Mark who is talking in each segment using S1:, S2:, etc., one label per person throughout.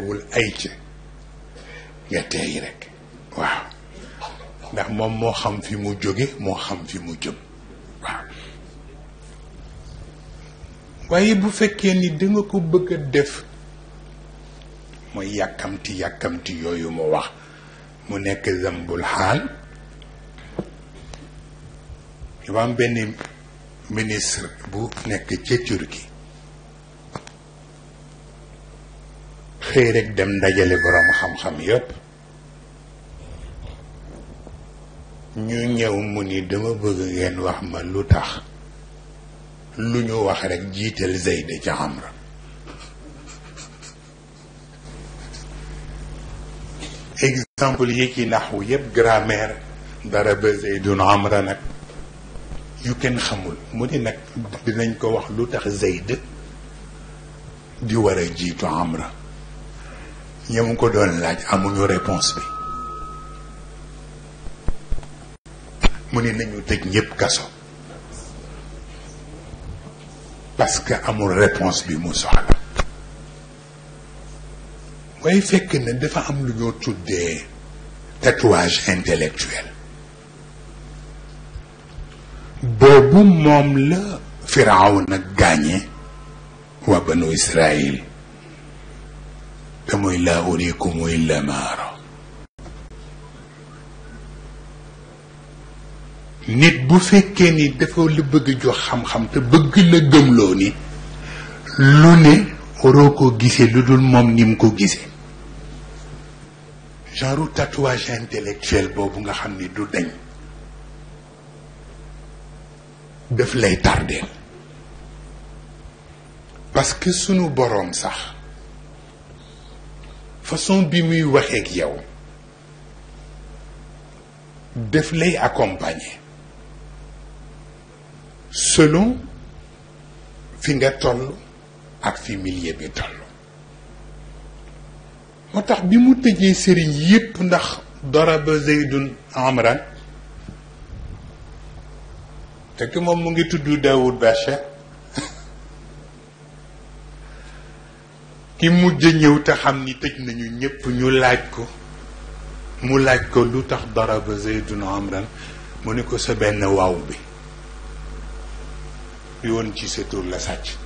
S1: wul ay ca nga teey rek waaw ndax moom moo xam fi mu jóge moo xam fi mu jëm waaw waaye bu fekkee ni danga ko bëgg a def mooy yàkkamti yooyu mu wax mu nekk zambul xaal dafa am benn ministre bu nekk ca Turquie xëy rek dem ndajale boroom xam-xam yépp ñu ñëw mu ni dama bëgg ngeen wax ma lu tax lu ñu wax rek jiital Zayd ca Amra exemple yi ci naxwu yépp grammaire daraba Zaydun Amra nag yu kenn xamul mu ni nag dinañ ko wax lu tax Zayd di war a jiitu Amra ñoom ko doon laaj amuñu réponse bi mu ni nañu tëj ñépp kaso parce que amul réponse bi mu soxla waaye fekk na dafa am lu ñoo tuddee tatouage intellectuel boobu moom la Firawna gaañe waa banu Israël te muy laa uriikum illa maa araa nit bu fekkee ni dafa la bëgg jox xam-xam te bëgg la gëmloo ni lu ne waroo ko gisee lu dul moom ni mu ko gisee genre tatouage intellectuel boobu nga xam ni du dañ daf lay tardeel parce que sunu boroom sax façon bi muy waxeek yow daf lay accompagner selon fi nga toll ak fi milieu bi toll moo tax bi mu tëjee sëriñ yépp ndax daraba Zaydun Amran te que moom mu ngi tudd Daoud Bachar ki mujj ñëw te xam ni tëj nañu ñépp ñu laaj ko mu laaj ko lu tax daraba Zaydun Amran mu ni ko sa benn waaw bi yoon ci sa tur la sàcc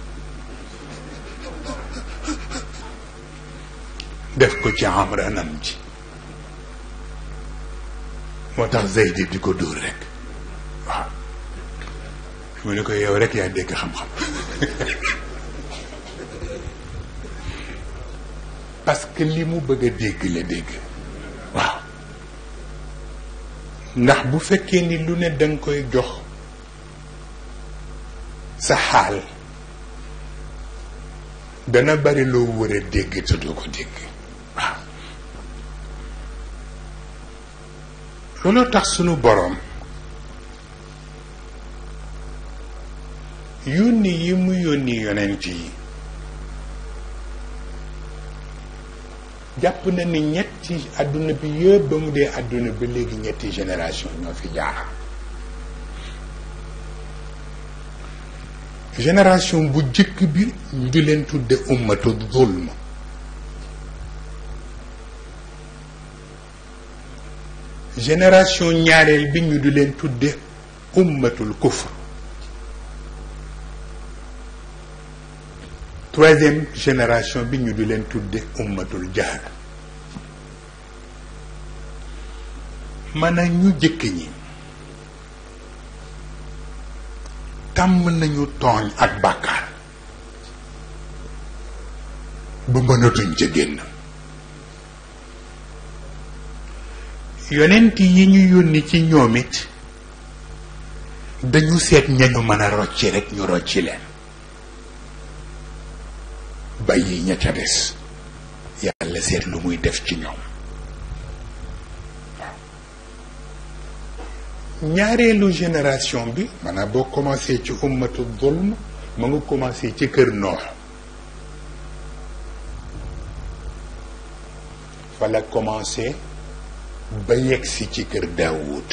S1: def ko ci Amranam ci moo tax Zayd di ko dóor rek waaw mu ni ko yow rek yaa dégg xam-xam parce que li mu bëgg a dégg la dégg waaw ndax bu fekkee ni lu ne danga koy jox sa xaal dana bari loo war a dégg te doo ko dégg waaw looloo tax sunu boroom yónni yi mu yónni yonent yi jàpp na ni ñetti àdduna bi yëpp ba mu dee àdduna ba léegi ñetti génération ñoo fi jaar génération bu jëkk bi ñu di leen tudde ummatu zulm génération ñaareel bi ñu di leen tudde ummatul kufr troisième génération bi ñu di leen tudde ummatul jahl maanaam ñu jëkk ñi tàmm nañu tooñ ak bàkkaar ba mënatuñ ca génn yonent yi ñu yónni ci ñoom it dañu seet ñañu mën a rocci rek ñu rocci leen bàyyi ña ca des yàlla seet lu muy def ci ñoom ñaareelu génération bi maanaam boo commencé ci ummatu zulm ma nga commencé ci kër Noox fa la commencé ba yegsi ci kër Daawud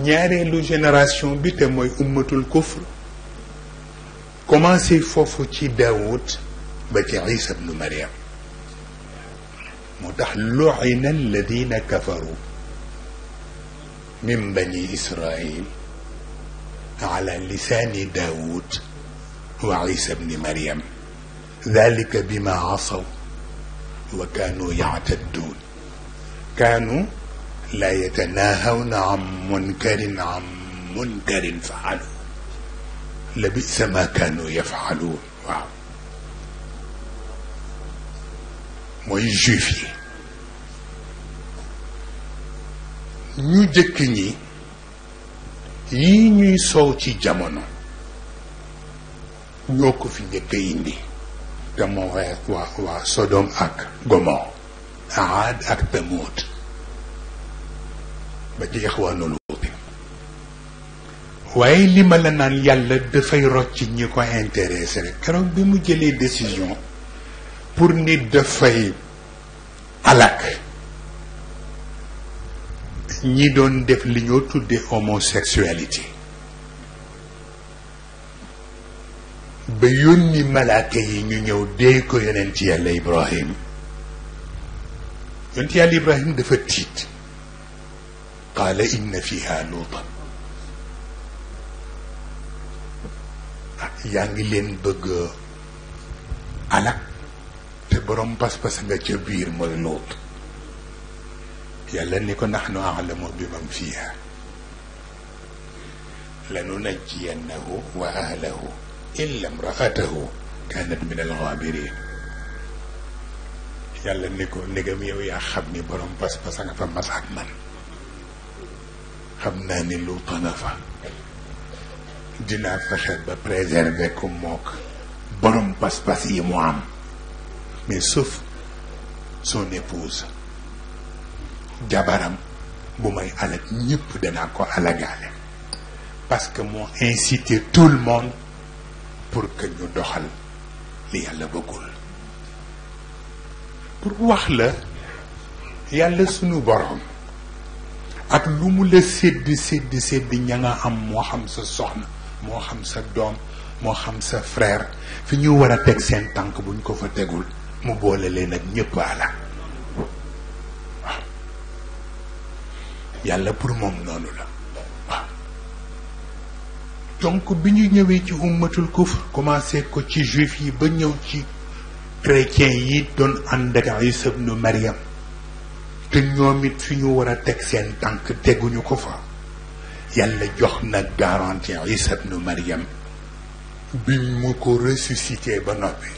S1: ñaareelu génération bi te mooy ummatul kufr commencé foofu ci Daawud ba ci Isa ibnu Maryam moo tax lu'ina alladina kafaru min bani Israil ala lisani Daawud wa Isa ibni Maryam dalika bima asaw wa kaanu ya'tadduun kaanu laa yatanaahawna an munkarin fa'alu labisa ma kaanu yaf'aluun waaw mooy juif yi ñu jëkk ñi yii ñuy soow ci jamono ñoo ko fi njëkk a indi te moo waa Sodom ak Gomor Aad ak Tamuud ba ci Ixwaanu Luut waaye li ma la naan yàlla dafay rocc ñi ko intéressé rek keroog bi mu jëlee décision pour nit dafay alak ñi doon def li ñoo tuddee homosexualité ba yónni malaaka yi ñu ñëw dee ko yonent yàlla Ibrahim yonent yàlla Ibrahim dafa tiit qaala inna fiha luutan yaa ngi leen bëgg alak te borom pas-pas nga ca biir mooy Luut yàlla ni ko nahnu a'lamu bi man fiha lanunajjiyannahu wa ahlahu illa imra'atahu kanat min al-ghabirin yàlla ni ko ndegam yow yaa xam ni borom pas-pas nga fa mas ak man xam naa ni Luut nga fa dinaa fexe ba préserver ko mook borom pas-pas yi mu am mais sauf son épouse jabaram bu may alag ñëpp danaa ko alagaale parce que moo incité tout le monde pour que ñu doxal li yàlla bëggul pour wax la yàlla sunu borom ak lu mu la sédd ña nga am moo xam sa soxna moo xam sa doom moo xam sa frère fi ñu war a teg seen tànk buñ ko fa tegul mu boole leen ak ñëpp ala waaw yàlla pour moom noonu la waaw donc bi ñu ñëwee ci ummatul kufr commencé ko ci juif yi ba ñëw ci chrétiens yi doon ànd ak Isa ibnu Maryam te ñoom it fi ñu war a teg seen tànk teguñu ko fa yàlla jox na garantie Isa ibnu Maryam bi mu ko ressuscité ba noppi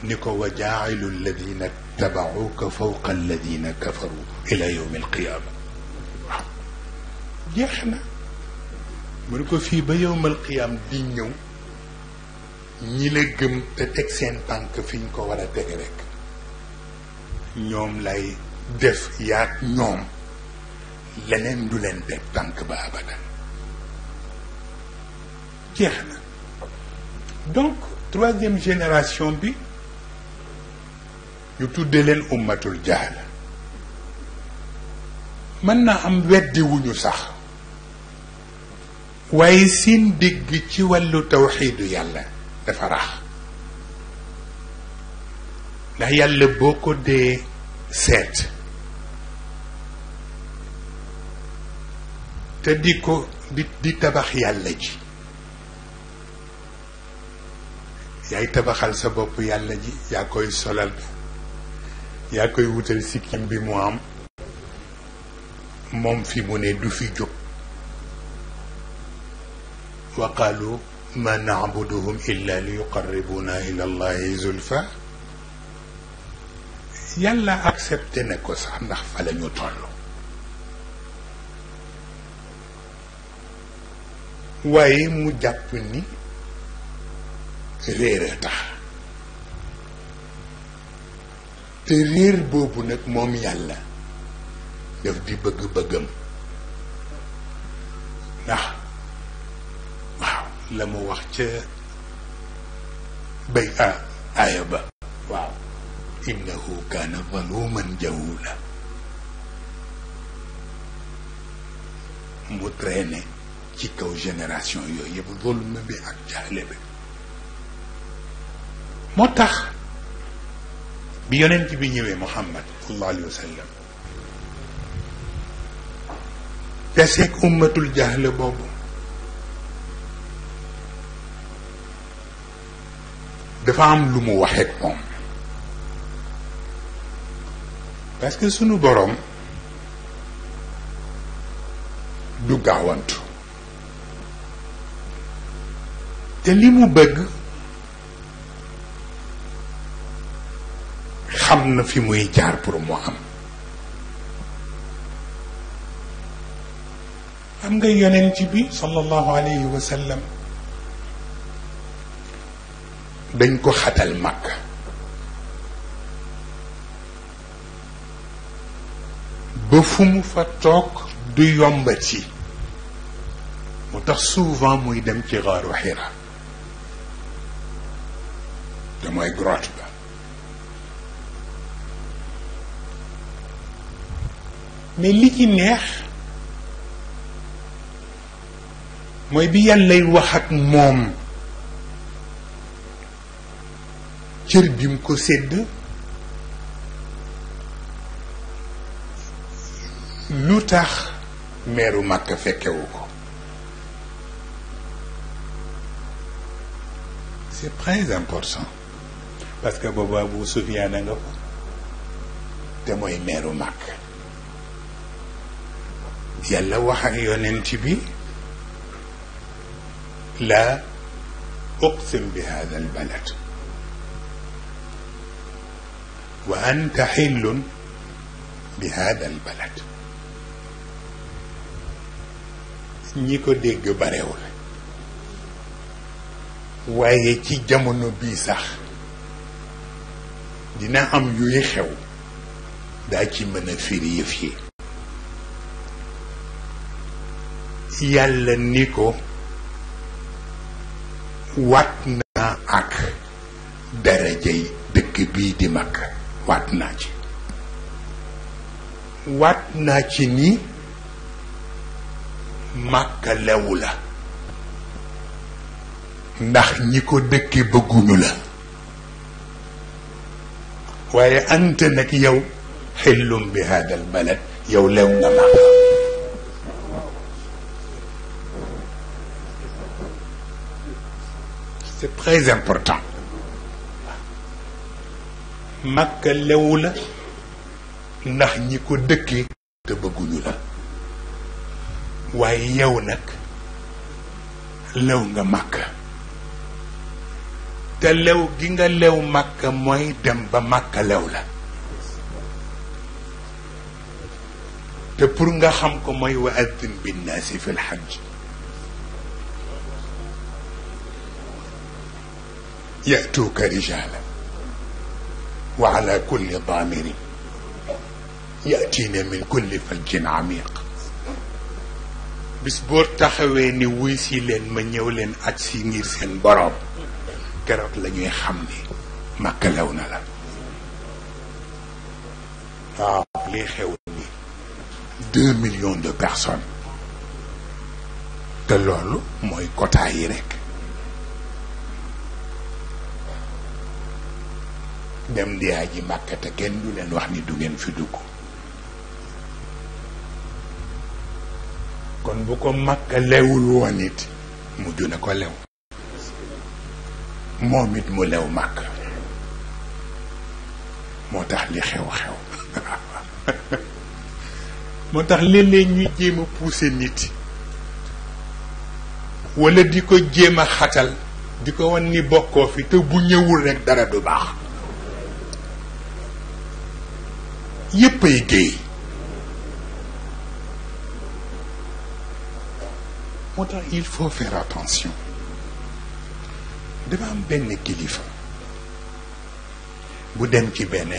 S1: ni ko wa jaa'ilu alladina tabauka fawqa alladina kafaru ila yawmi alqiyama waaw jeex na mu ne ko fii ba yawm alqiyama di ñëw ñi la gëm te teg seen tànk fi ñu ko war a teg rek ñoom lay def yaag ñoom leneen du leen teg tànk ba abadan jeex na donc troisième génération bi ñu tuddee leen ummatul jahl mën na am weddi wuñu sax waaye seen dégg ci wàllu tawxiidu yàlla dafa rax ndax yàlla boo ko dee seet te di ko di tabax yàlla ji yaay tabaxal sa bopp yàlla ji yaa koy solal yaa koy wutal sikkim bi mu am moom fi mu ne du fi jóg wa qaalu ma na'buduhum illa li yuqarribuna ila allahi zulfa yàlla accepté na ko sax ndax fa la ñu toll waaye mu jàpp ni réer a tax te réer boobu nag moom yàlla daf di bëgg-bëggam ndax waaw la mu wax ca bay aaya ba waaw innahu kaana zaluman jahula mu traîné ci kaw génération yooyu yëpp zulm bi ak jahle bi moo tax bi yonent bi ñëwee Muhammad sallallahu alayhi wa sallam teseeg ummatul jahl boobu dafa am lu mu waxeek moom parce que sunu boroom du gaawantu te li mu bëgg xam na fi muy jaar pour mu am xam nga yonent bi sallallahu alayhi wa sallam dañ ko xatal Makka ba fu mu fa toog du yombati mu tax souvent muy dem ci xaaru Hira te mooy grotte ba mais li ci neex mooy bi yàllay wax ak moom cër bi mu ko sédd lu tax meeru Makka fekkewu ko c'est très important parce que boobu Abu Sufyaan a nga fa te mooy meeru Makka yàlla wax ak yonent bi la uqsim bi hada albalad wa anta xillun bi hada albalad ñi ko dégg barewul waaye ci jamono bii sax dina am yuy xew daa ci mën a firi yëf yi yàlla ni ko waat naa ak darajay dëkk bii di Makka waat naa ci ni Makka lewu la ndax ñi ko dëkke bëgguñu la waaye anta nag yow xillum bi hadal balad yow lew nga Makka c'est très important Makka lewu la ndax ñi ko dëkkee te bëgguñu la waaye yow nag lew nga Makka te lew gi nga lew Makka mooy dem ba Makka lew la te pour nga xam ko mooy wa addin binnaasi fi lxajj يأتوك رجالا وعلى كل ضامر يأتين من كل فج عميق bis boo taxawee ni wuy si leen ma ñëw leen ak si ngir seen borom keroog la ñuy xam ni Makka lew na la waaw li xew ni 2 millions de personnes te loolu mooy quota yi rek dem di aji Makka te kenn du leen wax ni du ngeen fi dugg kon bu ko Makka lewul woon it mujj na ko lew moom it mu lew Makka moo tax li xew-xew moo tax léeg-léeg ñuy jéem a pousser nit wala di ko jéem a xatal di ko wan ni bokkoo fi te bu ñëwul rek dara du baax yépp ay géey moo tax il faut faire attention dafa am benn kilifa bu dem ci benn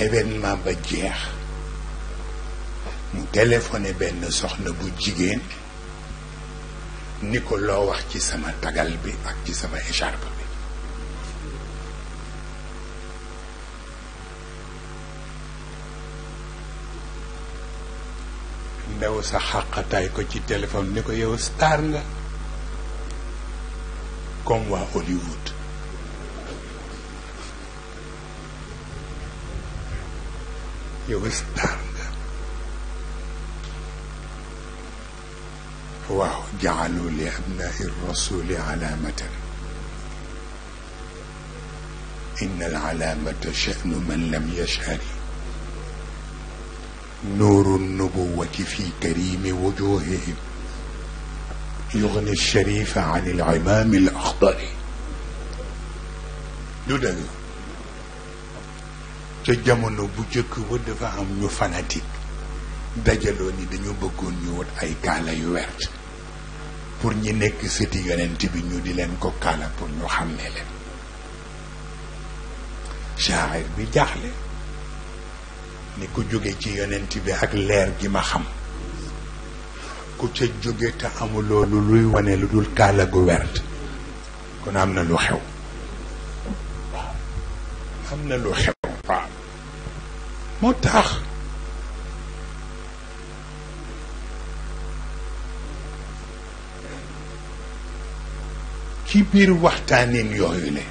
S1: événement ba jeex mu téléphoné benn soxna bu jigéen ni ko loo wax ci sama tagal bi ak ci sama écharpe bi ndaw sa xàqataay ko ci téléphone ni ko yow star nga comme waa Hollywood. yow star nga. waaw jaalu li abnai rasuli alaamatan inna al alaamata sha'nu man lam yashhari nuuru nubuwati fi karimi wujuhihim yugni sharifa an al imaam al axdari. du dëgg ca jamono bu jëkk ba dafa am ñu fanatique dajaloo ni dañu bëggoon ñu wut ay kaala yu wert pour ñi nekk sëti yonent bi ñu di leen ko kaala pour ñu xam ne leen. shaa'ir bi jaaxle ni ku jóge ci yonent bi ak leer gi ma xam ku ca jóge te amuloo lu luy wane lu dul kaala gu wert kon am na lu xew. am na lu xew. waaw moo tax ci biir waxtaanin yooyu le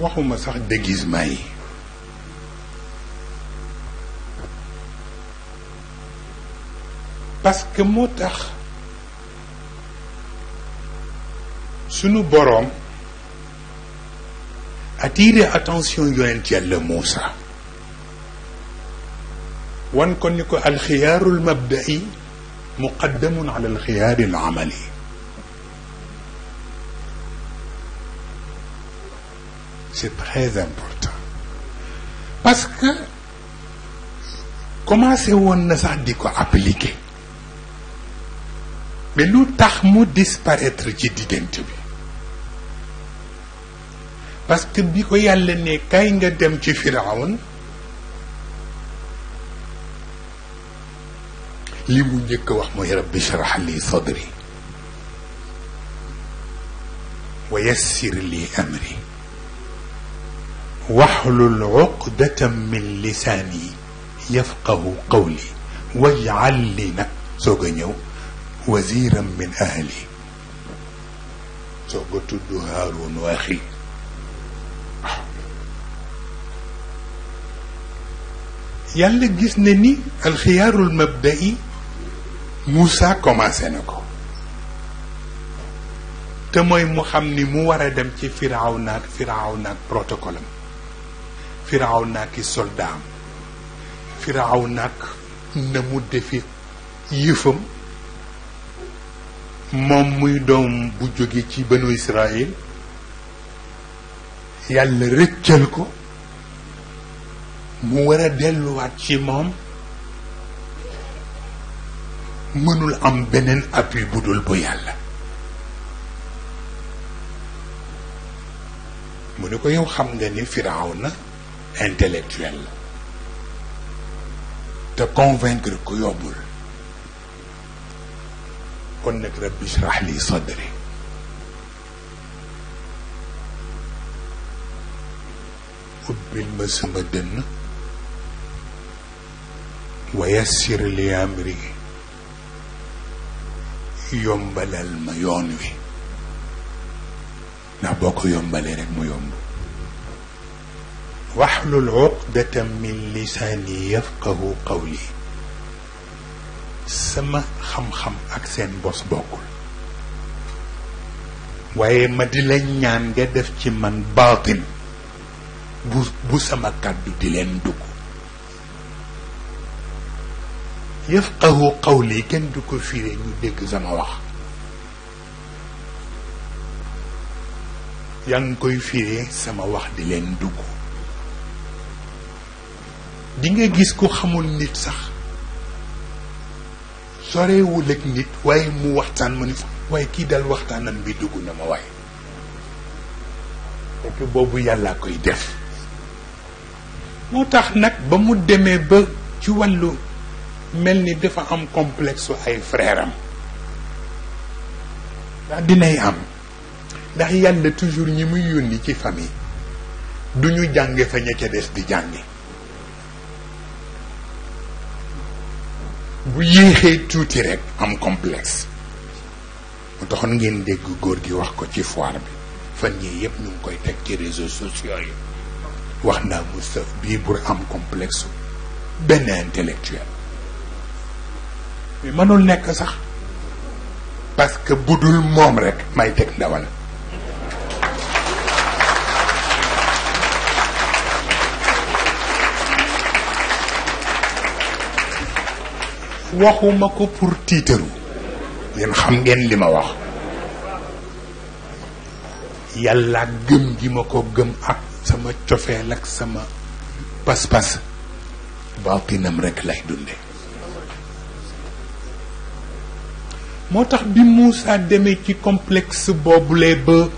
S1: waxuma sax déguisement yi parce que moo tax sunu boroom attirer attention yonent yàlla Muusa wan ko ni ko alxiyaarul mabda'i muqaddamun ala alxiyaaril amali. C'est très important parce que commencé woon na sax di ko appliquer mais lu tax mu disparaître ci diggante bi parce que bi ko yàlla ne kay nga dem ci Firawn li mu njëkk a wax mooy rabbi shrah li sadri wa yassir li amri wahlul uqdatan min lisaani yafqahu qawli waj'al li nag soog a ñëw waziran min ahli soog a tudd Haaruun wa axi. yàlla gis na ni alxiyaarul mabda'i Moussa commencé na ko te mooy mu xam ni mu war a dem ci Firawna ak protocole am Firawna ak i soldat am Firawna ak na mu defi yëfam moom muy doom bu jóge ci banu Israël yàlla rëccal ko mu war a delluwaat ci moom mënul am beneen appui bu dul bu yàlla. mu ne ko yow xam nga ni Firawna intellectuel la te convaincre ko yombul kon nag rabbi shrah li sadri ubbil ma sama dënn wa yassir li amri yombalal ma yoon wi ndax boo ko yombalee rek mu yomb wahlul uqdatan min lisaani yafqahu qawli sama xam-xam ak seen bos bokkul waaye ma di la ñaan nga def ci man baatin bu sama kàddu di leen dugg yafqahu qawli kenn du ko firee ñu dégg sama wax yaa ngi koy firee sama wax di leen dugg di nga gis ku xamul nit sax sorewul ak nit waaye mu waxtaan ma ni waaye kii dal waxtaanam bi dugg na ma waaye fekk boobu yàlla koy def moo tax nag ba mu demee ba ci wàllu mel ni dafa am complexe ay frère am ndax dinay am ndax yàlla toujours ñi muy yónni ci famille du ñu jànge fa ña ca des di jànge bu yéexee tuuti rek am complexe. mu taxoon ngeen dégg góor gi wax ko ci foire bi fan yii yëpp ñu ngi koy teg ci réseaux sociaux yi wax naa Moustapha bii pour am complexe benn intellectuel mais mënul nekk sax parce que bu dul moom rek may teg ndawal. waxuma ko pour tiitaru yéen xam ngeen li ma wax yàlla gëm gi ma ko gëm ak sama cofeel ak sama pas-pas baatinam rekk lay dunde moo tax bi Moussa demee ci complexe boobule ba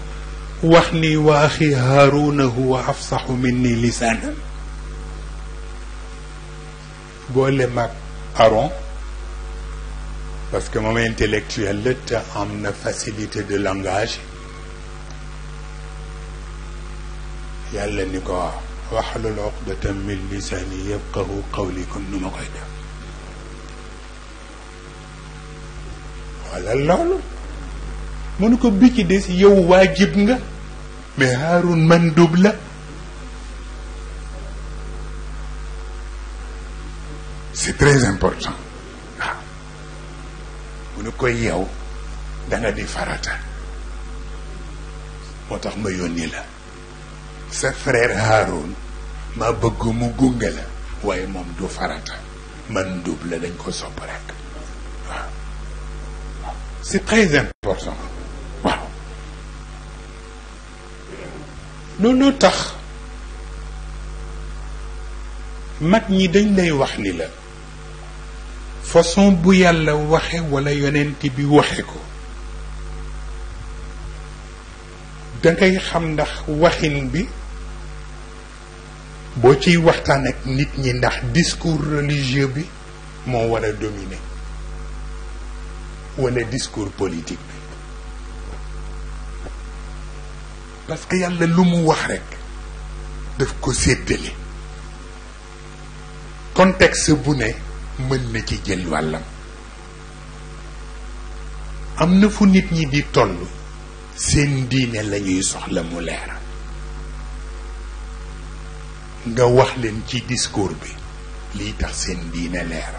S1: wax ni wa axi Haaruna huwa afsaxu minni lisaanan boole mag Aaron parce que moom intellectuel la te am na facilité de langage yàlla ni ko wahlul uqdatan min lisaani yafqahu qawli kon nu ma koy def wala loolu mënu ko bi ci des yow waajib nga mais Haarun mandub la c'est très important waaw mënu koy yow da nga di farata moo tax ma yónni la sa frère Haarun ma bëgg mu gunge la waaye moom du farata mandub la dañ ko sopp rek waaw c'est très important waaw loolu tax mag ñi dañ lay wax ni la façon bu yàlla waxe wala yonent bi waxe ko dangay xam ndax waxin bi boo ciy waxtaan ak nit ñi ndax discours religieux bi moo war a dominer wala discours politique bi parce que yàlla lu mu wax rekk daf ko séddale contexte bu ne mën na ci jël wàllam am na fu nit ñi di toll seen diine lañuy soxla mu leer nga wax leen ci discours bi lii tax seen diine leer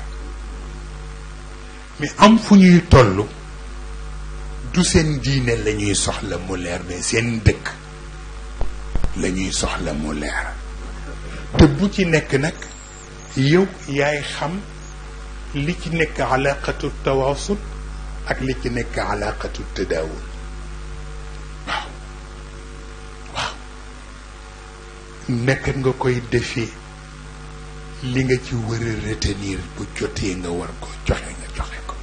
S1: mais am fu ñuy toll du seen diine lañuy soxla mu leer mais seen dëkk lañuy soxla mu leer te bu ci nekk nag yow yaay xam li ci nekk alaqatu tawaasul ak li ci nekk alaqatu tadaawul waaw waaw nekk nga koy defee li nga ci war a retenir bu jotee nga war ko joxe nga joxe ko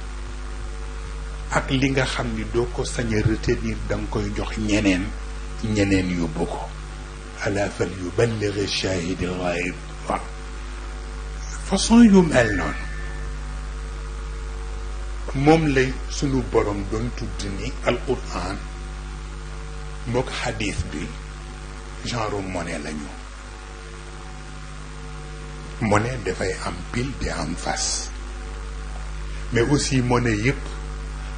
S1: ak li nga xam ni doo ko sañ a retenir danga koy jox ñeneen yóbbu ko ala fal yuballigh shahid al ghaib waaw façon yu mel noonu moom lay sunu borom doon tudd ni alquran mook xadiis bi genre monnaie lañu monnaie dafay am pile di am face mais aussi monnaie yëpp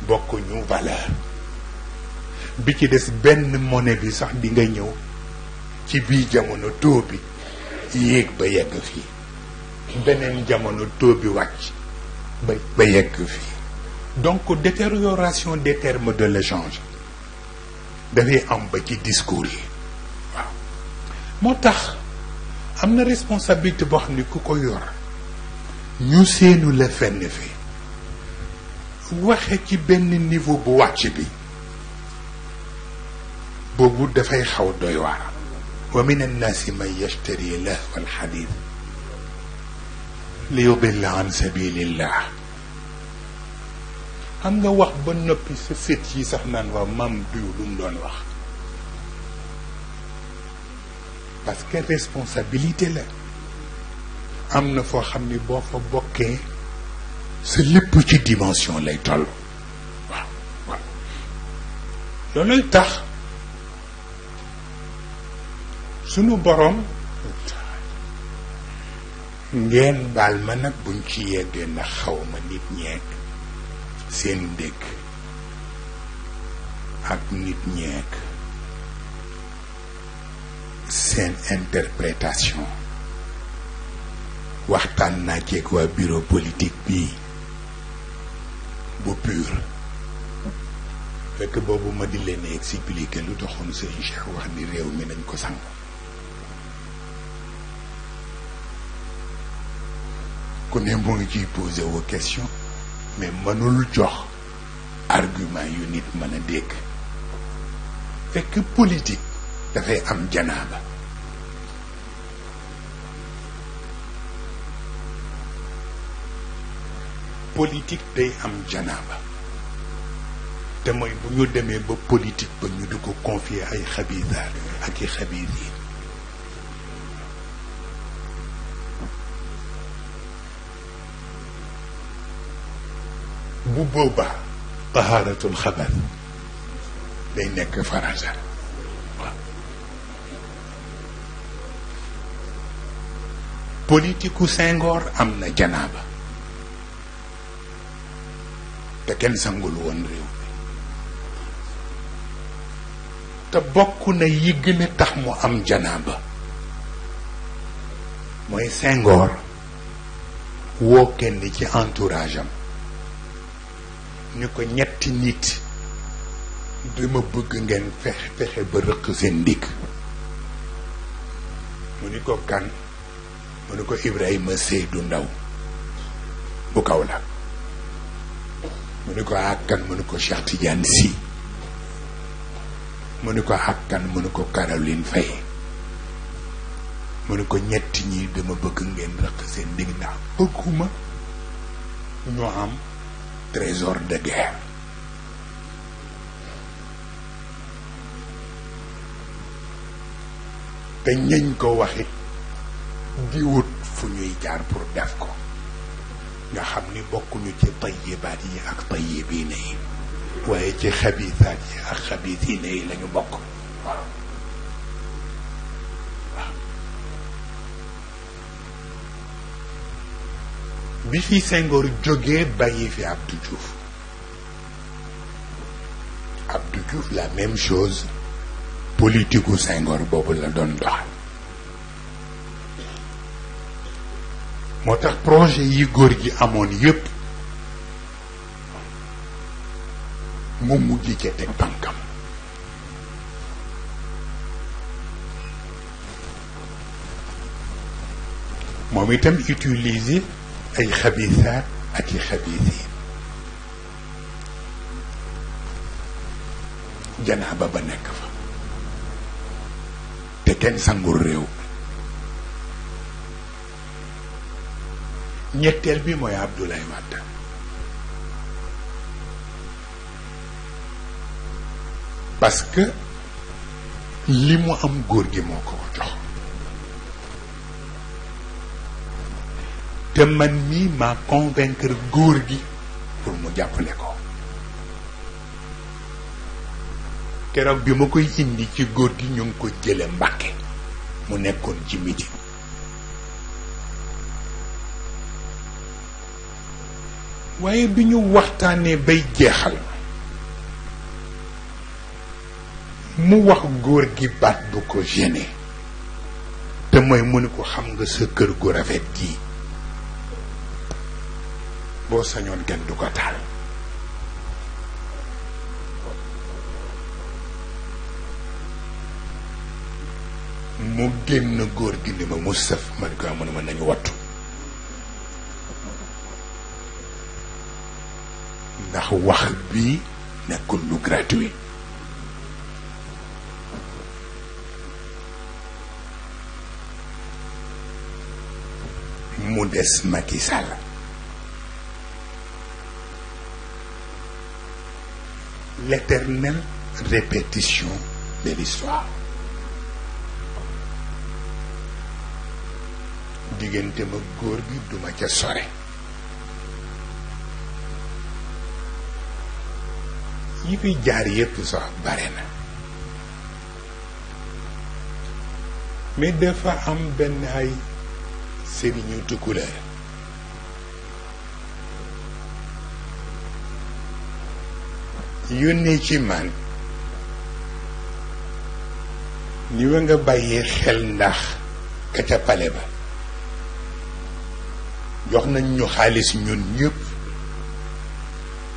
S1: bokkuñu valeur bi ci des benn monnaie bi sax di nga ñëw ci bii jamono taux bi yéeg ba yegg fii beneen jamono taux bi wàcc ba yegg fii donc détérioration des termes de l'échange dafay am ba ci discours yi waaw moo tax am na responsabilité boo xam ne ku ko yor ñu seenu la fenn fi waxe ci benn niveau bu wàcc bi boobu dafay xaw doy waar wa min annaasi man yashtari lahwa alxadith li yudilla an sabilillah xam nga wax ba noppi sa sët yi sax naan waaw maam diw lu mu doon wax parce que responsabilité la am na foo xam ni boo fa bokkee sa lépp ci dimension lay toll waaw waaw looluy tax sunu boroom ngeen baal ma nag buñ ci yeggee ndax xaw ma nit ñeek seen dégg ak nit ñeek seen interprétation waxtaan naa ceeg waa bureau politique bii bu pur fekk boobu ma di leen expliquer lu taxoon sëñ Cheikh wax ni réew mi nañ ko sang ku ne mu ngi ciy posé wu question mais mënul jox argument yu nit mën a dégg fekk politique dafay am janaaba politique day am janaaba te mooy bu ñu demee ba politique ba ñu di ko confier ay xabiisaat ak i xabiis yi bu boobaa tahaaratul xabar day nekk farata waaw politiku Senghor am na janaaba te kenn sangul woon réew mi te bokk na yi gën a tax mu am janaaba mooy Senghor woo kenn ci entourage am ni ko ñetti nit dama bëgg ngeen fexe ba rëq seen ndigg mu ni ko kan mu ni ko Ibrahima Seydou Ndaw bu Kaolack mu ni ko ak kan mu ni ko Cheikh Tidiane Sy mu ni ko ak kan mu ni ko Caroline Faye mu ni ko ñetti ñi dama bëgg ngeen rëq seen ndigg ndax bëgguma ñu am trésor de guerre te ñañ ko waxit di wut fu ñuy jaar pour def ko nga xam ni bokkuñu ci tayyibaat yi ak tayyibiina yi waaye ci xabiisaat yi ak xabiisiina yi lañu bokk waaw bi fi Senghor jógee bàyyi fi Abdou Diouf Abdou Diouf la même chose politiku Senghor boobu la doon doxal moo tax projet yi góor gi amoon yépp mu mujj ca teg tànkam moom itam utiliser ay xabiisaat ak i xabiisiin janaaba ba nekk fa te kenn sangul réew ñetteel bi mooy Abdoulaye Wade parce que li mu am góor gi moo ko jox te man mii maa convaincre góor gi pour mu jàppale ko keroog bi ma koy indi ci góor gi ñu ngi ko jële Mbàkke mu nekkoon ci midi waaye bi ñu waxtaanee bay jeexal mu wax góor gi baat bu ko gêné te mooy mu ni ko xam nga sa kër gu rafet gii boo sañoon kenn du ko taal mu génn góor gi ni ma mu sëf ma ni ko amu ne ma nañu wattu ndax wax bi nekkul lu gratuit mu des Macky Sall l'éternelle répétition de l'histoire diggante ma góor gi duma ca sore yi fi jaar yépp sax bare na mais dafa am benn ay sëriñu tukkuleer yónnee ci man ni wa nga bàyyee xel ndax ka ca pale ba jox nañ ñu xaalis ñun ñëpp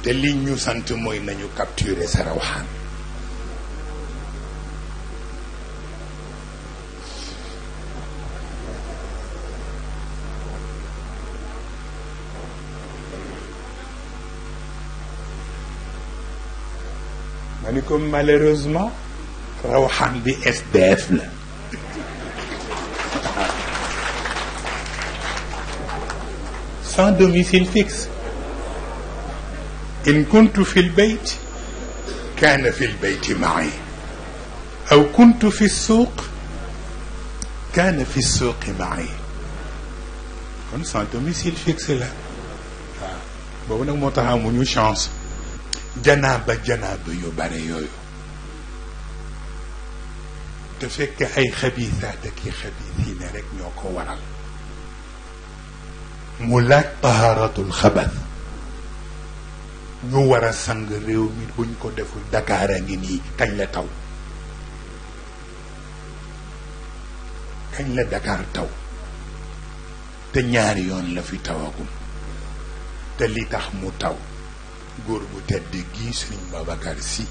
S1: te li ñu sant mooy nañu capturer sa rawxaan ma ni ko malheureusement rawxaan bi SDF la sans domicile fixe إن كنت في البيت كان في البيت معي أو كنت في السوق كان في السوق معي kon sans domicile fixe la waaw boobu nag moo tax amuñu chance janaaba yu bare yooyu te fekk ay xabiisaat ak i xabiisiine rek ñoo ko waral mu laaj tahaaratul xabath ñu war a sang réew mi buñ ko deful Dakar a ngi nii kañ la taw kañ la Dakar taw te ñaari yoon la fi tawagum te li tax mu taw góor bu tedd gii Sëriñ Babacar Sy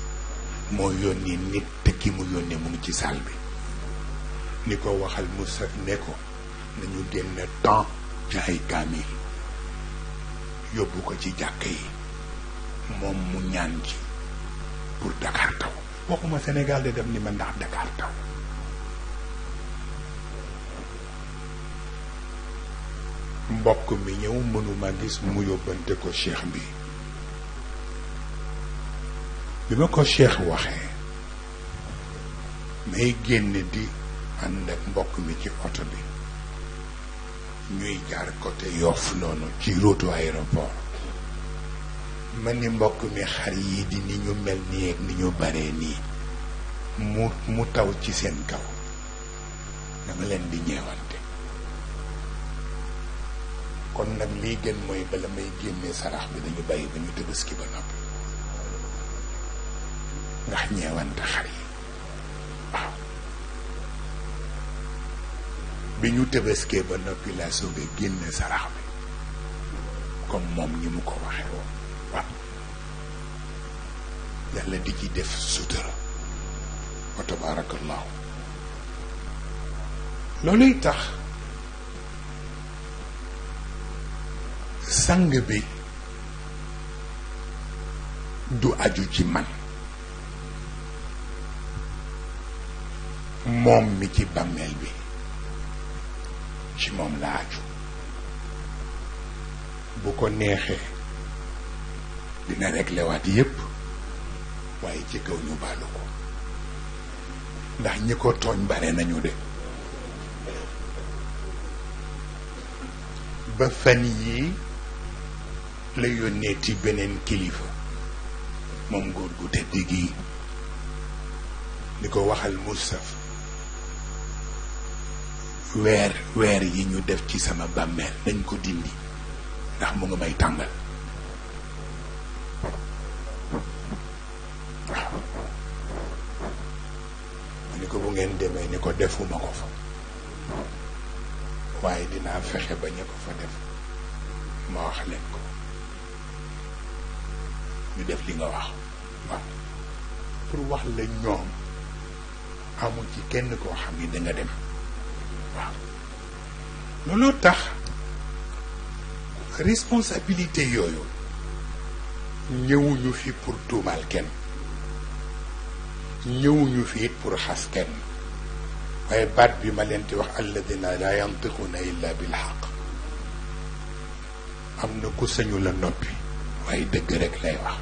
S1: moo yónni nit te ki mu yónni mu ngi ci salle bi ni ko waxal Moussa ne ko nañu génn temps ci ay kaamil yóbbu ko ci jàkk yi moom mu ñaan ci pour Dakar taw waxuma Sénégal de def ni ma ndax Dakar taw mbokk mi ñëw mënuma gis mu yóbbante ko cheikh bi ma ko cheikh waxee may génn di ànd ak mbokk mi ci oto bi ñuy jaar côté Yoff noonu ci route aéroport ma ni mbokk mi xar yi di ni ñu mel nii ak ni ñu baree nii mu taw ci seen kaw dama leen di ñeewante kon nag lii gën mooy bala may génnee sarax bi dañu bàyyi ba ñu Tabaski ba noppi ndax ñeewante xar yi waaw bi ñu Tabaskee ba noppi laa soog a génne sarax bi comme moom ñi mu ko waxee woon waaw yàlla di ci def sutura wa tabarakallahu looluy tax sang bi du aju ci man moom mi ci bàmmeel bi ci moom la aju bu ko neexee dina réglé waat yépp waaye ci kaw ñu baalu ko ndax ñi ko tooñ bare nañu de ba fan yii la yónnee ci beneen kilifa moom góor gu tedd gi ni ko waxal Moustapha weer yi ñu def ci sama bàmmeel dañ ko dindi ndax mu nga may tàngal waaw ma ni ko bu ngeen demee ni ko defuma ko fa waaye dinaa fexe ba ñu ko fa def ma wax leen ko ñu def li nga wax waaw pour wax la ñoom amul ci kenn koo xam ni danga dem waaw looloo tax responsabilité yooyu ñëwuñu fi pour tuumaal kenn ñëwuñu fi it pour xas kenn waaye baat bi ma leen di wax alladina la yantiquna illa bil xaq am na ku sañu la noppi waaye dëgg rek lay wax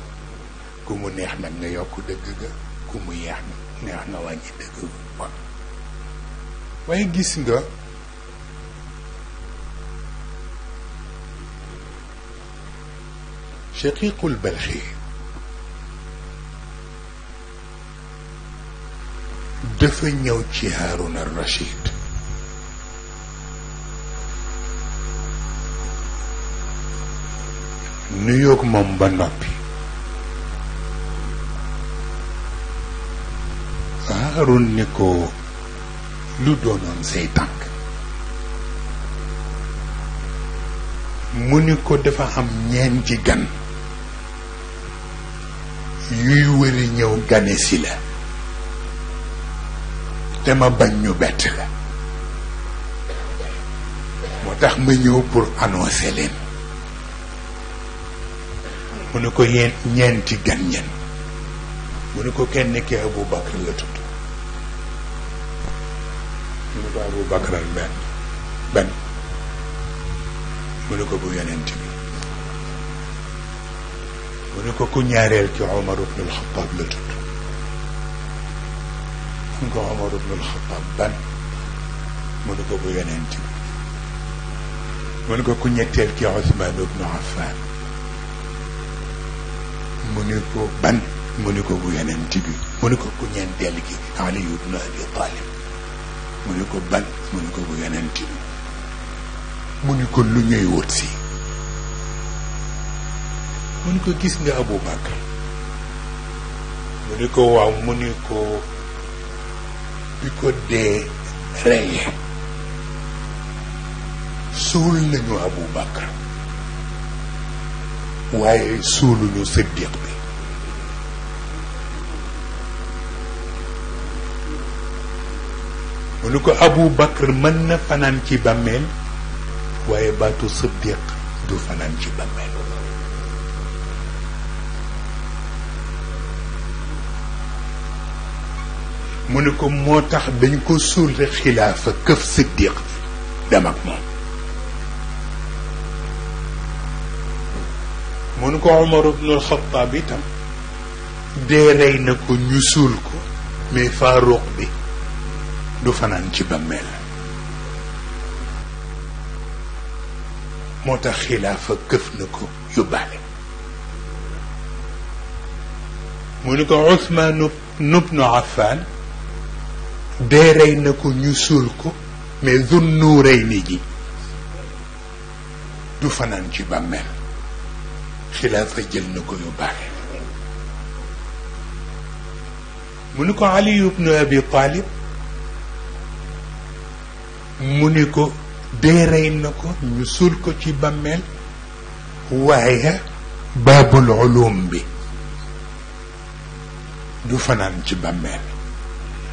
S1: ku mu neex nag nga yokk dëgg ga ku mu yeex neex nga wàññi dëgg ga waaye gis nga shaqiqul balxi dafa ñëw ci Haaruna Rachid nuyoog moom ba noppi Haarun ni ko lu doonoon say tànk mu ni ko dafa am ñeenti gan yuy wëri ñëw gane si la te ma bañ ñu bett la moo tax ma ñëw pour annoncer leen mu ne ko ñeenti gan ñen mu ne ko kenn ki Abu Bakr la tudd mu ne ko Abu Bakr al benn mu ne ko bu yonent bi mu ne ko ku ñaareel ki Omar ibn al-Khattab la tudd mu ne ko Omar ibn al-Khattab ban mu ne ko bu yonent bi mu ne ko ku ñetteel ki Ousmane ibn Affan mu ne ko ban mu ne ko bu yonent bi mu ne ko ku ñeenteel ki Ali ibn Abi Talib mu ne ko ban mu ne ko bu yonent bi mu ne ko lu ñuy wut si mu ne ko gis nga Abu Bakr mu ne ko waaw mu ne ko bi ko dee reye suul nañu Abu Bakr waaye suuluñu Siddiq bi mu ne ko Abu Bakr mën na fanaan ci bàmmeel waaye baatu Siddiq du fanaan ci bàmmeel mu ne ko moo tax dañ ko suul rek xilaafa këf Siddiq dem ak moom mu ne ko Omar ibn al-Khattab itam dee rey na ko ñu suul ko mais Faaruq bi du fanaan ci bàmmeel moo tax xilaafa këf na ko yóbbaale mu ne ko Usmaan ibn Affan dee rey na ko ñu suul ko mais Zun Nuurayni ji du fanaan ci bàmmeel xilaafa jël na ko yóbbaale mu ni ko Ali ibn Abi Talib mu ni ko dee rey na ko ñu suul ko ci bàmmeel waaye baabul ulum bi du fanaan ci bàmmeel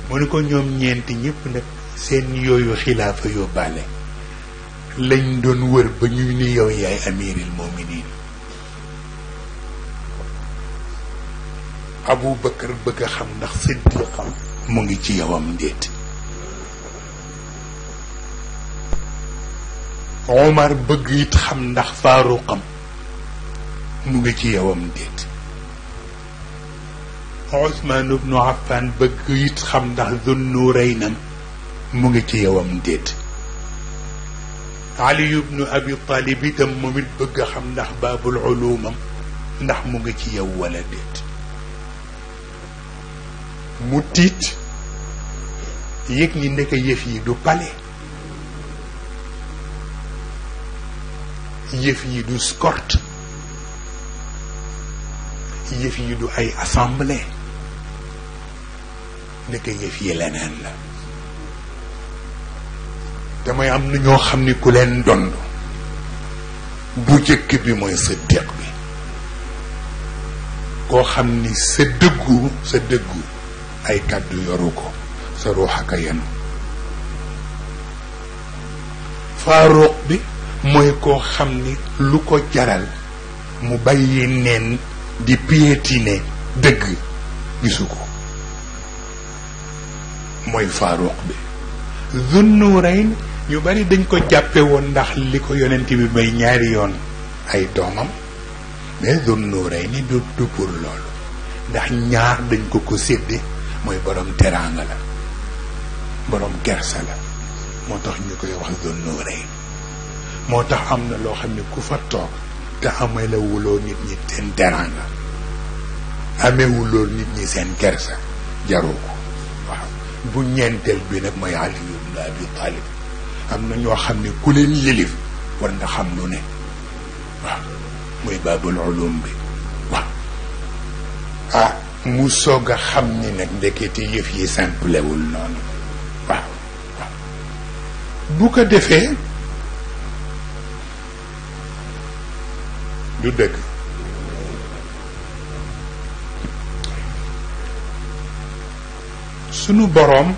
S1: mu ni ko ñoom ñeenti ñëpp nag seen yooyu xilaafa yóbbaale lañ doon wër ba ñu ni yow yaay amiril muminin Abu Bakar bëgg a xam ndax siddiqam mu ngi ci yowam ndéet Omar bëgg it xam ndax faaruqam mu ngi ci yowam ndéet Ousmane ibnu Affan bëgg it xam ndax Zunnuuraynam mu ngi ci yowam ndéet Ali ibnu Abi Talib itam moom it bëgg a xam ndax baabul ulumam ndax mu ngi ci yow wala déet mu tiit yëg ni nekk yëf yi du palais yëf yi du escorte yëf yi du ay assemblée nekk yëf yi leneen la damay am na ñoo xam ni ku leen dond bu jëkk bi mooy Siddiq bi koo xam ni sa dëggu ay kàddu yoru ko sa ruux aka yenu Faaruq bi mooy koo xam ni lu ko jaral mu bàyyi neen di piétiner dëgg gisu ko mooy Faaruq bi Zunnuurayn ñu bari dañ ko jàppe woon ndax li ko yonent bi may ñaari yoon ay doomam mais Zunnuurayn du pour loolu ndax ñaar dañ ko sédde mooy borom teraanga la borom kersa la moo tax ñu koy wax Zunnuurayn moo tax am na loo xam ne ku fa toog te amelewuloo nit ñi seen teraanga amewuloo nit ñi seen kersa jaru ko waaw bu ñeenteel bi nag mooy Ali ibn Abi Talib am na ñoo xam ne ku leen yëlif war nga xam lu ne waaw muy baabul ulum bi waaw ah mu soog a xam ni nag ndekete yëf yi simplewul noonu waaw waaw bu ko defee du dëgg sunu boroom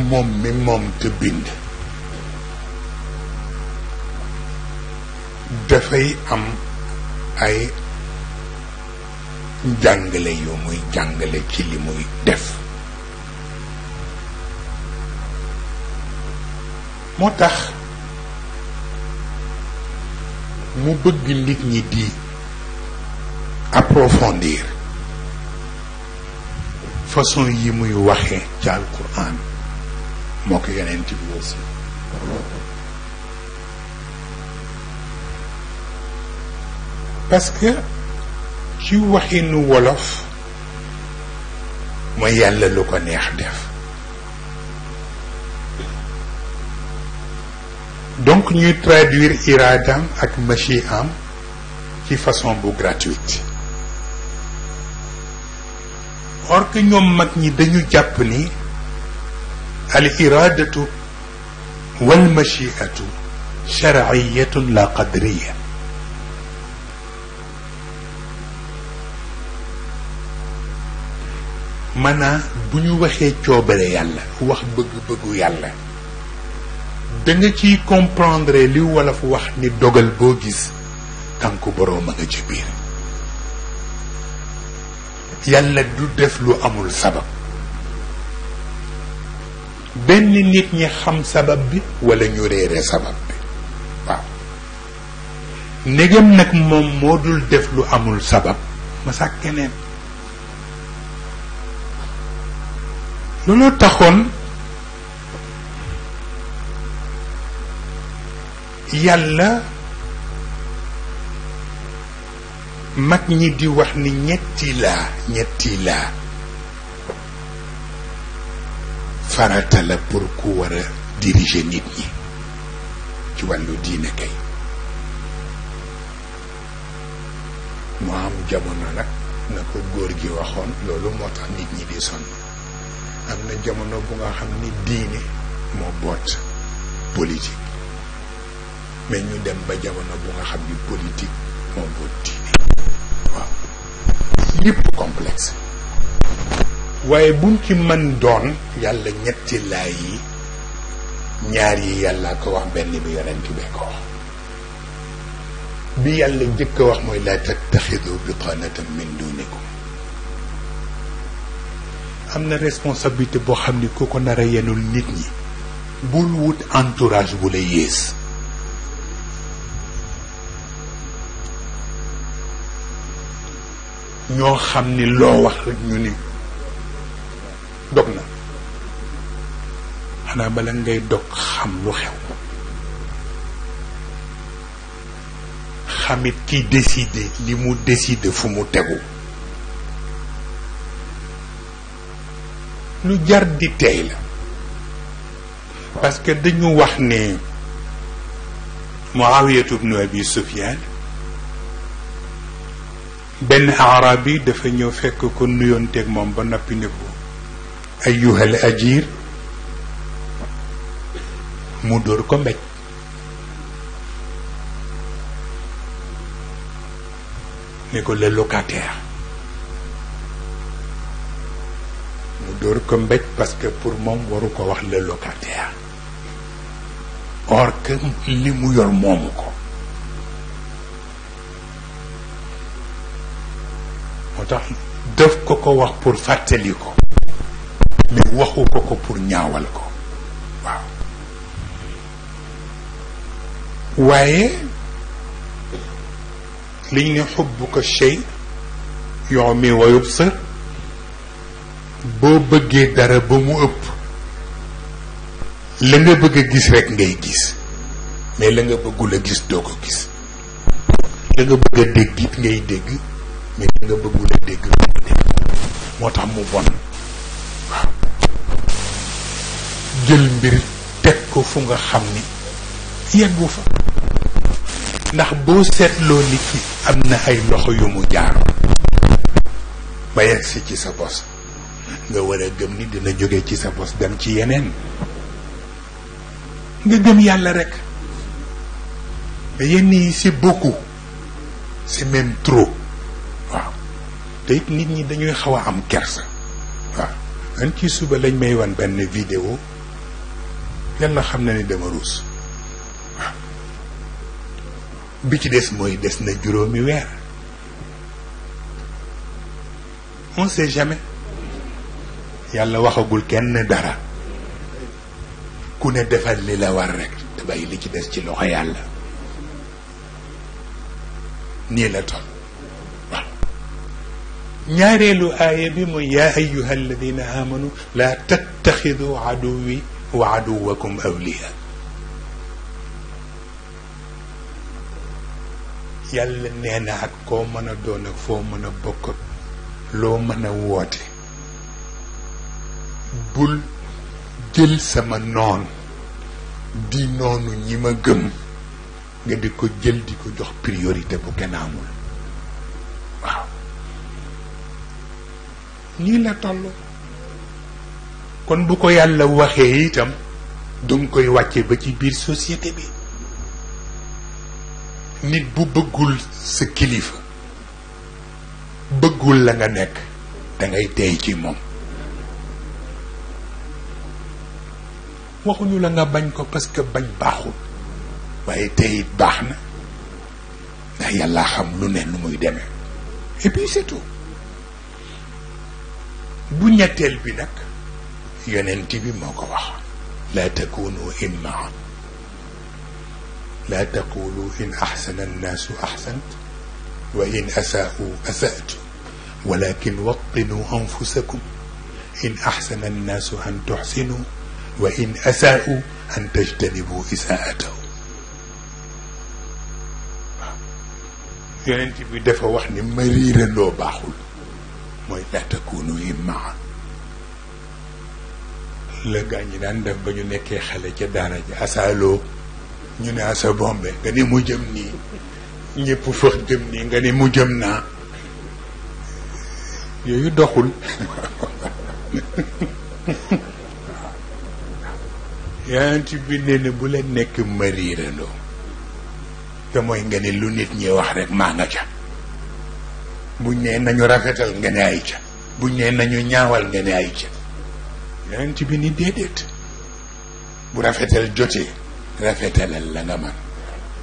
S1: moom mi moom te bind dafay am ay jàngale yu muy jàngale ci li muy def moo tax mu bëgg nit ñi di approfondir façon yi muy waxee ci alquran moo ko yonent bi aussi parce que ci waxinu wolof mooy yàlla lu ko neex def donc ñuy traduire iraadam ak machiam ci façon bu gratuite or que ñoom mag ñi dañu jàpp ni al iradatu wal machiatu shar'iyatun la qadriya maanaam bu ñu waxee coobare yàlla wax bëgg-bëggu yàlla da nga ciy comprendre li wolof wax ni dogal boo gis tànku boroom a nga ci biir yàlla du def lu amul sabab benn nit ñi xam sabab bi wala ñu réere sabab bi waaw ndegam nag moom moo dul def lu amul sabab ma sàkk keneen looloo taxoon yàlla mag ñi di wax ni ñetti laa farata la pour ku war a diriger nit ñi ci wàllu diine kay mu am jamono nag na ko góor gi waxoon loolu moo tax nit ñi di sonn am na jamono bu nga xam ni diine moo boot politique mais ñu dem ba jamono bu nga xam ni politique moo boot diine waaw yëpp complexe waaye buñ ci mën doon yàlla ñetti laay yi ñaar yi yàlla ko wax benn bi yonent bee ko wax bi yàlla jëkk a wax mooy laa tattaxidu bitanatan min dunikum am na responsabilité boo xam ni ku ko nar a yenul nit ñi bul wut entourage bu la yées ñoo xam ni loo wax rek ñu ni dog na xanaa bala ngay dog xam lu xew xamit ki décider li mu décider fu mu tegu lu jar di tey la parce que dañu wax ne Muawiyatu ibnu Abi Sufyaan benn arabi dafa ñëw fekk ko nuyoonteeg moom ba noppi ne ko ayyuhal ajir mu dóor ko mbéj ne ko le locataire mu dóor ko mbéj parce que pour moom waru ko wax le locataire or que li mu yor moomu ko moo tax def ko ko wax pour fàttali ko mais waxu ko ko pour ñaawal ko waaw waaye liñ ne xubbu ko shay yu'mi wa yubsir boo bëggee dara ba mu ëpp la nga bëgg a gis rek ngay gis mais la nga bëggul a gis doo ko gis la nga bëgg a dégg it ngay dégg mais la nga bëggul a dégg doo ko dégg moo tax mu bon waaw jël mbir teg ko fu nga xam ni yeggu fa ndax boo seetloo nit ki am na ay loxo yu mu jaar ba yegg si ci sa bos nga war a gëm ni dina jóge ci sa bos dem ci yeneen nga gëm yàlla rek yenn yi c'est beaucoup c'est même trop waaw te it nit ñi dañuy xaw a am kersa waaw man ci suba lañ may wan benn vidéo yàlla xam na ni dama ruus waaw bi ci des mooy des na juróomi weer on sait jamais yàlla waxagul kenn dara ku ne defal li la war rek te bàyyi li ci des ci loxo yàlla nii la toll waaw ñaareelu aaya bi mooy yaa ayuha alladina amanu laa tattaxidu aduwi wa aduwakum awliya yàlla nee na ak koo mën a doon ak foo mën a bokk ak loo mën a woote bul jël sama noon di noonu ñi ma gëm nga di ko jël di ko jox priorité bu kenn amul waaw nii la toll kon bu ko yàlla waxee itam danga koy wàcce ba ci biir société bi nit bu bëggul sa kilifa bëggul la nga nekk dangay tey ci moom waxuñu la nga bañ ko parce que bañ baaxul waaye tey it baax na ndax yàlla xam lu ne lu muy demee et puis c'est tout bu ñetteel bi nag yonent bi moo ko wax laa takunu immaa laa taqulu in axsana annaasu axsant wa in asaa'u asa'tu walakin wattinu anfusakum in axsana annaasu an tuxsinu wa in asaa'u an tajtanibu isaa'atahu waaw yonent bi dafa wax ni ma riirandoo baaxul mooy laa takunu immaa la gaa ñi daan def ba ñu nekkee xale ca daara ji asaaloo ñu ne asa bombe nga ni mu jëm nii ñëpp fëx jëm nii nga ni mu jëm naa yooyu doxul yonent bi nee na bu leen nekk mariirandoo te mooy nga ni lu nit ñi wax rek maa nga ca buñ nee nañu rafetal nga ne ay ca buñ nee nañu ñaawal nga ne ay ca yonent bi ni déedéet bu rafetal jotee rafetalal la nga man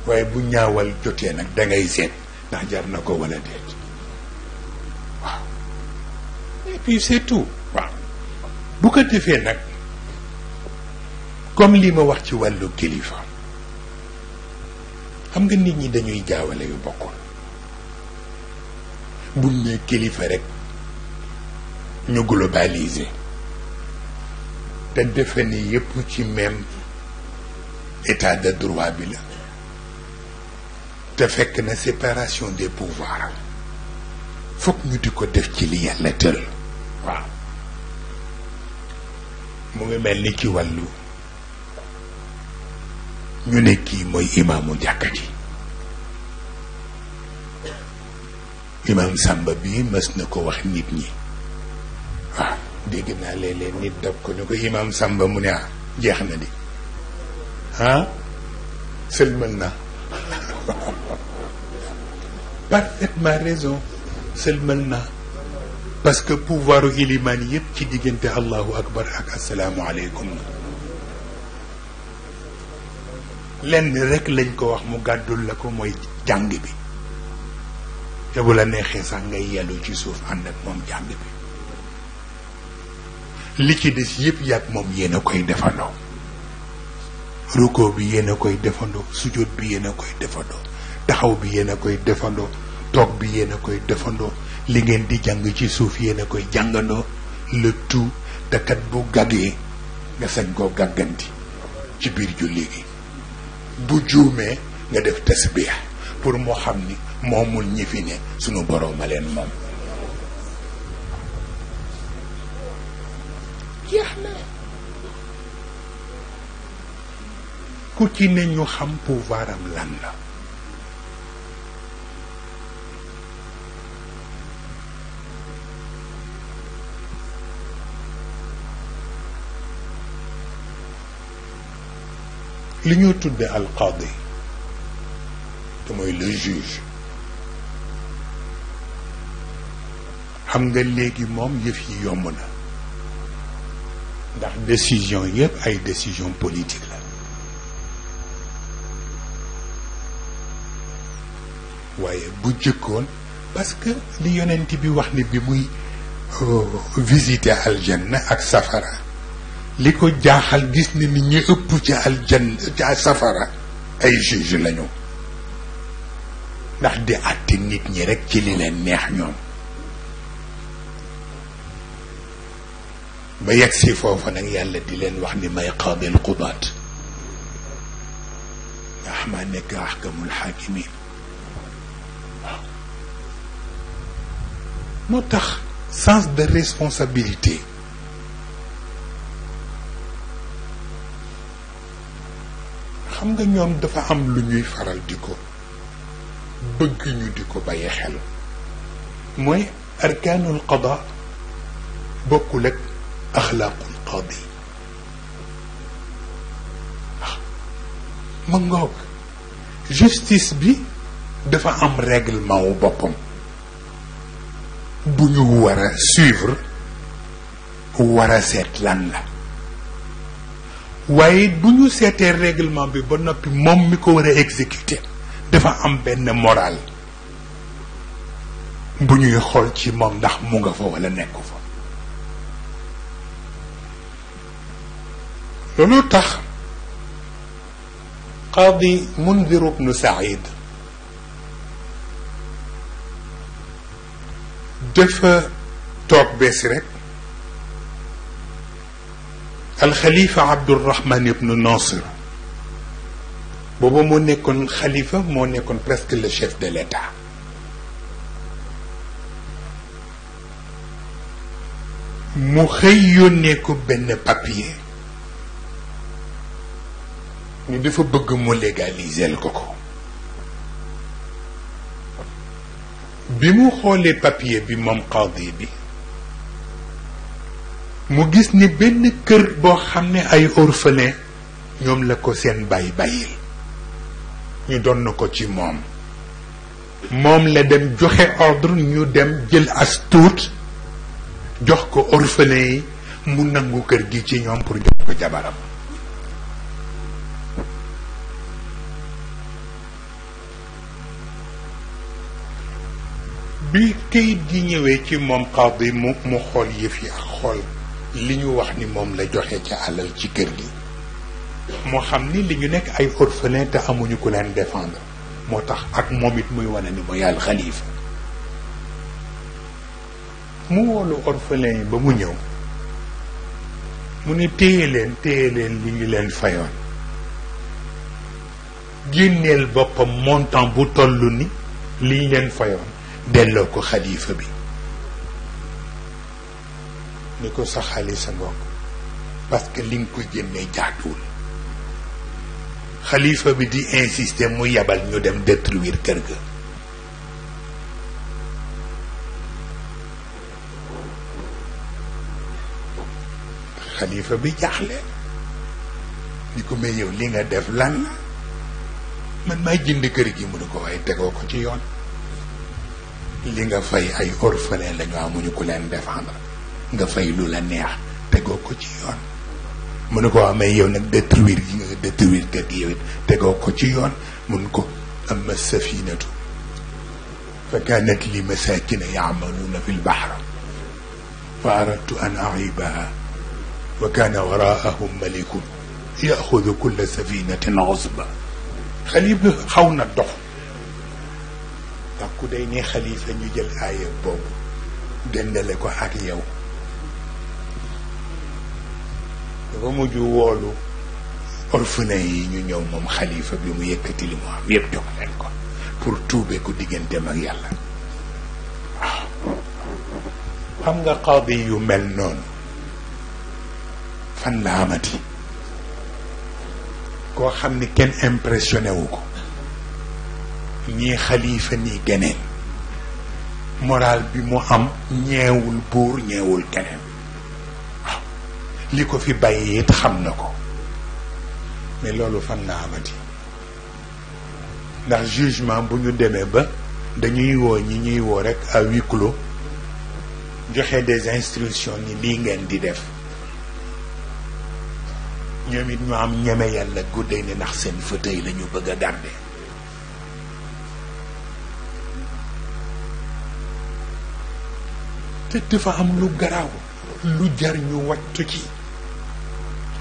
S1: waaye bu ñaawal jotee nag dangay seet ndax jar na ko wala déet waaw et puis c'est tout waaw bu ko defee nag comme li ma wax ci wàllu kilifa xam nga nit ñi dañuy jaawale yu bokkul buñ ne kilifa rek ñu globaliser te defe ni yépp ci même état de droit bi la te fekk na séparation des pouvoirs fokk ñu di ko def ci li yàlla tëral waaw mu ngi mel ni ci wàllu ñu ne kii mooy imaamu jàkka ji imaam Samba bii mës na ko wax nit ñi waaw dégg naa léeg-léeg nit dab ko ne ko imaam Samba mu ne ah jeex na di ah sëlmal na parfaitement raison sëlmal na parce que pouvoiru ilimaan yépp ci diggante allahu akbar ak asalaamu aleykum lenn rek lañ ko wax mu gàddul la ko mooy jàng bi te bu la neexee sax ngay yellu ci suuf ànd ak moom jàng bi li ci des yépp yàgg moom yéen a koy defandoo ruko bi yéen a koy defandoo sujjóot bi yéen a koy defandoo taxaw bi yéen a koy defandoo toog bi yéen a koy defandoo li ngeen di jàng ci suuf yéen a koy jàngandoo le tout te kat bu gaggee nga sañ koo gàgganti ci biir julli gi bu juumee nga def tasbiix pour moo xam ni moomul ñi fi ne sunu boroom a leen moom jeex na ku ci ne ñu xam pouvoir am lan la. li ñu tudde alqaadi te mooy le juge xam nga léegi moom yëf yi yomb na ndax décision yëpp ay décision politique la waaye bu jëkkoon parce que li yonent bi wax ni bi muy visiter aljanna ak safara li ko jaaxal gis ni nit ñi ëpp ci aljanna ca safara ay juge lañu ndax di àtte nit ñi rekk ci li leen neex ñoom ba yegg si foofa nag yàlla di leen wax ni may qaadil qudaat ndax maa nekk ahkamul xaakimin waaw moo tax sens de responsabilité xam nga ñoom dafa am lu ñuy faral di ko bëgg ñu di ko bàyyi xel mooy arkaanul qada bokkul ak axlaaqul qaadi ma ngoog justice bi dafa am règlement wu boppam bu ñu war a suivre war a seet lan la waaye bu ñu seetee règlement bi ba noppi moom mi ko war a exécuter dafa am benn moral bu ñuy xool ci moom ndax mu nga fa wala nekku fa loolu tax qaadi Mundir ibnu Saïd dafa toog bees rek alxalifa Abdurrahman ibnu Nasir booba moo nekkoon xalifa moo nekkoon presque le chef de l'État mu xëy yónnee ko benn papier ni dafa bëgg mu légaliser ko ko bi mu xoolee papier bi moom qaadi bi mu gis ni benn kër boo xam ne ay orphelin ñoom la ko seen bàyyil ñu doon na ko ci moom la dem joxe ordre ñu dem jël as tuut jox ko orphelin yi mu nangu kër gi ci ñoom pour jox ko jabaram bi kayit gi ñëwee ci moom qaadi mu xool yëf yi ak xool li ñu wax ni moom la joxe ca alal ci kër gi moo xam ni li ñu nekk ay orphelin te amuñu ku leen défendre moo tax ak moom it muy wane ni mooy al xalifa mu woolu orphelin yi ba mu ñëw mu ne téye leen li ñu leen fayoon génneel boppam montant bu toll ni li ñu leen fayoon delloo ko xalifa bi ni ko sa xaalis sa ngoog parce que li nga ko génnee jaatuwul xalifa bi di insister mu yabal ñu dem détruire kër ga xalifa bi jaaxle ni ko may yow li nga def lan la man maay jënd kër gi mu ne ko waaye tegoo ko ci yoon li nga fay ay orphelin lañu amuñu ku leen défendre nga fay lu la neex tegoo ko ci yoon mu ne ko amee yow nag détruire yi nga détruire kër gi yow it tegoo ko ci yoon mun ko amma safinatu fa kanat li masakina yaamaluuna fi lbahr fa aradtu an aibaha wa kana waraahum malikun yaxudu kulla safinatin usba xalifa xaw na dox ndax ku day ne xalifa ñu jël aaya boobu dendale ko ak yow dafa mujj woolu orphelin yi ñu ñëw moom xalifa bi mu yëkkati li mu am yëpp jox leen ko pour tuube ko digganteem ak yàlla waaw xam nga qaadi yu mel noonu fan la amati koo xam ni kenn impressionné wu ko ñii xalifa nii geneen moral bi mu am ñeewul buur ñeewul keneen waaw li ko fi bàyyi it xam na ko mais loolu fan la amati ndax jugement bu ñu demee ba dañuy woo ñi ñuy woo rek à huis clos joxe des instructions ni lii ngeen di def ñoom it ñu am ñeme yàlla guddee ni ndax seen fauteuil la ñu bëgg a garder te dafa am lu garaaw lu jar ñu wattu ci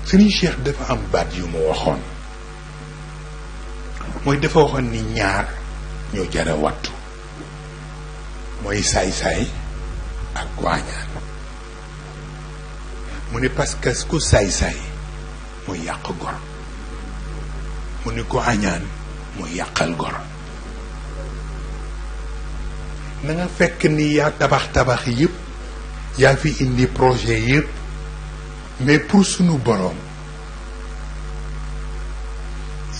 S1: Serigne Cheikh dafa am baat yu mu waxoon mooy dafa waxoon ni ñaar ñoo jara wattu mooy saay-saay ak ku añaan mu ni parce que ku saay-saay mooy yàq gor mu ni ku añaan mooy yàqal gor na nga fekk ni yaa tabax yëpp yaa fi indi projet yëpp mais pour sunu boroom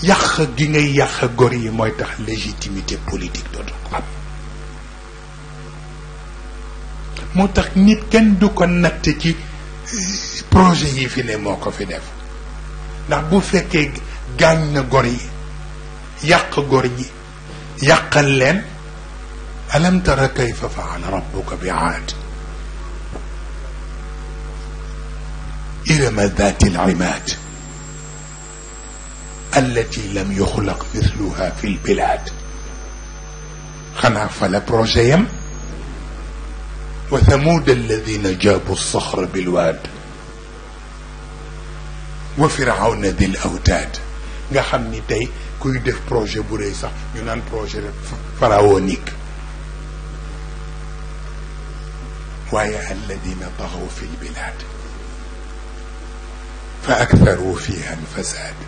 S1: yàq gi ngay yàq gor yi mooy tax légitimité politique dootu ko am moo tax nit kenn du ko natt ci projet yi fi ne moo ko fi def ndax bu fekkee gaañ na gor yi yàq gor ñi yàqal leen alam tara kayfa faala rabbuka bi aad irama dati al-imaad allati lam yuxlaq mithluha fi lbilad xanaa fa la projet yam wa thamud alladina jaabu alsaxra bilwaad wa firawna dil awtaad nga xam ni tey kuy def projet bu rëy sax ñu naan projet pharaonique waaye alladina taxaw fi lbilad fa aktharu fiha alfasad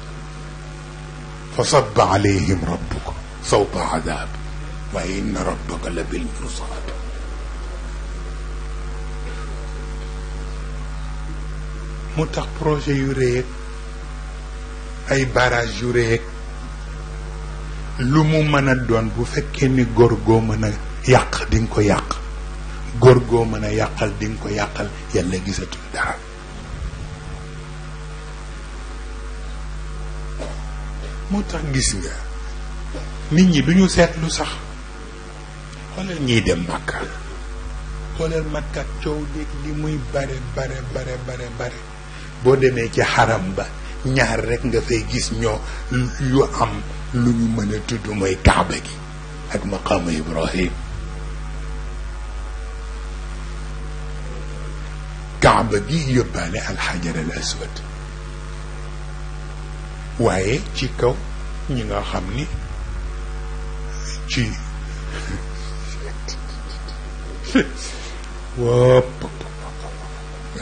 S1: fa sabba alayhim rabbuka sawta adab waaye inna rabbaka la bil mirsad mu tax projet yu rëy ay barrage yu rëy lu mu mën a doon bu fekkee ni góor goo mën a yàq di nga ko yàq góor goo mën a yàqal di nga ko yàqal yàlla gisatul dara moo tax gis nga nit ñi duñu seetlu sax xoolal ñiy dem Makka xoolal Makka coow léegi li muy bare boo demee ci xaram ba ñaar rekk nga fay gis ñoo yu am lu ñu mën a tudd mooy Kaaba gi ak maqaama Ibrahim Kaaba gi yóbbaale alxajar al aswad waaye ci kaw ñi nga xam ni ci wopp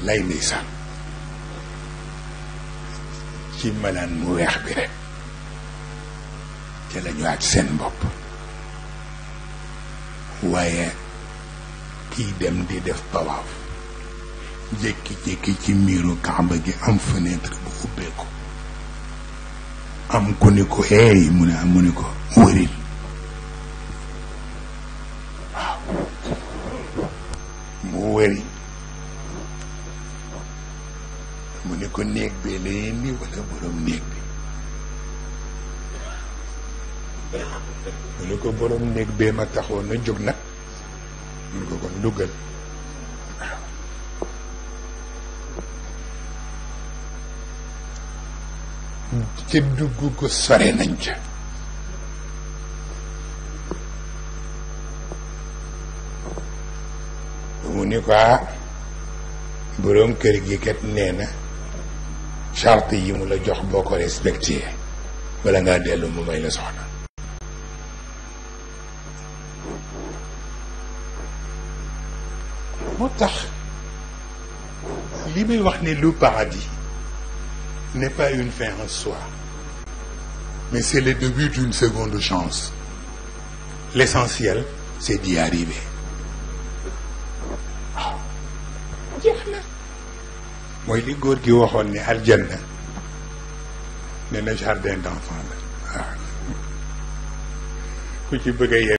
S1: lay ndeysaan ci malaan mu weex bi rek ca la ñu aj seen bopp waaye kiy dem di def tawaaf jékki-jékki ci miiru Kaaba gi am fenêtre bu ubbeeku am ku ni ko eey mu ni ko wëril waaw mu wëri mu ni ko néeg bee la indi wala borom néeg bi mu ni ko borom néeg bee ma taxoon na jóg nag mun ko kon duggal ca dugg ko sore nañ ca mu ni ko boroom kër gi kat nee na charte yi mu la jox boo ko respecté bala ngaa dellu mu may la soxna moo tax li may wax ne le paradis n'est pas une fin en soi, mais c'est le début d'une seconde chance. L'essentiel, c'est d'y arriver. waaw jeex na mooy li góor gi waxoon ne aljanna nee na jardin d'enfant la waaw ku ci bëgg a